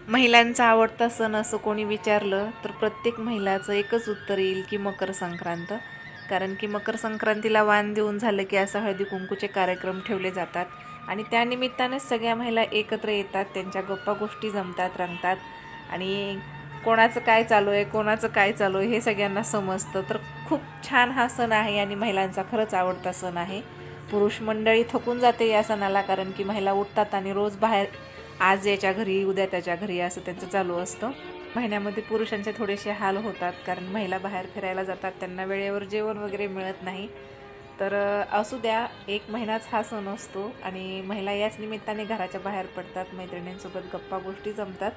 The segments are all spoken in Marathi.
महिलांचा आवडता सण असं कोणी विचारलं तर प्रत्येक महिलाचं एकच उत्तर येईल की मकर संक्रांत. कारण की मकर संक्रांतीला वाण देऊन झालं की असं हळदी कुंकूचे कार्यक्रम ठेवले जातात आणि त्यानिमित्तानेच सगळ्या महिला एकत्र येतात, त्यांच्या गप्पा गोष्टी जमतात, रंगतात आणि कोणाचं काय चालू आहे कोणाचं काय चालू आहे हे सगळ्यांना समजतं. तर खूप छान हा सण आहे आणि महिलांचा खरंच आवडता सण आहे. पुरुष मंडळी थकून जाते या सणाला, कारण की महिला उठतात आणि रोज बाहेर आज याच्या घरी उद्या त्याच्या घरी असं त्यांचं चालू असतं. महिन्यामध्ये पुरुषांचे थोडेसे हाल होतात, कारण महिला बाहेर फिरायला जातात, त्यांना वेळेवर जेवण वगैरे मिळत नाही. तर असू द्या, एक महिनाच हा सण असतो आणि महिला याच निमित्ताने घराच्या बाहेर पडतात, मैत्रिणींसोबत गप्पा गोष्टी जमतात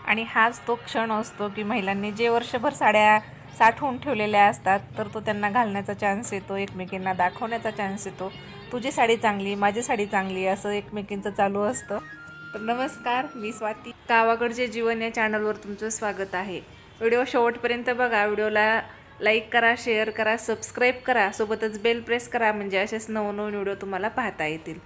आणि हाच तो क्षण असतो की महिलांनी जे वर्षभर साड्या साठवून ठेवलेल्या असतात तर तो त्यांना घालण्याचा चान्स येतो, एकमेकींना दाखवण्याचा चान्स येतो. तुझी साडी चांगली, माझी साडी चांगली असं एकमेकींचं चालू असतं. तर नमस्कार, मी स्वाती, गावाकडचे जीवन या चॅनलवर तुमचं स्वागत आहे. व्हिडिओ शेवटपर्यंत बघा. व्हिडिओला लाईक करा, शेअर करा, सबस्क्राईब करा, सोबतच बेल प्रेस करा, म्हणजे असेच नवनवीन व्हिडिओ तुम्हाला पाहता येतील.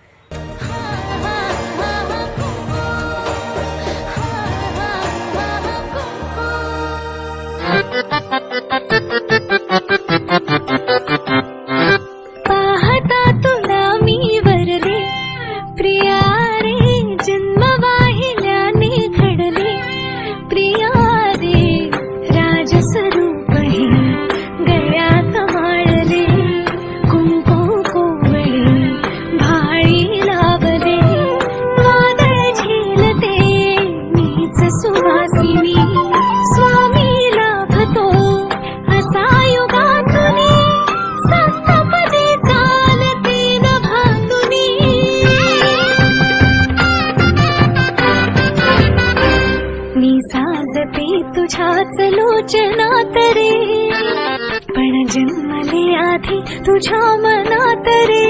तुझ्याच लोचनात रे, पण जन्मले आधी तुझ्या मनात रे,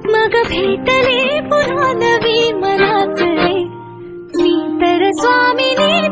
मग भेटले पुन्हा नवी मनाच रे. मी तर स्वामिनी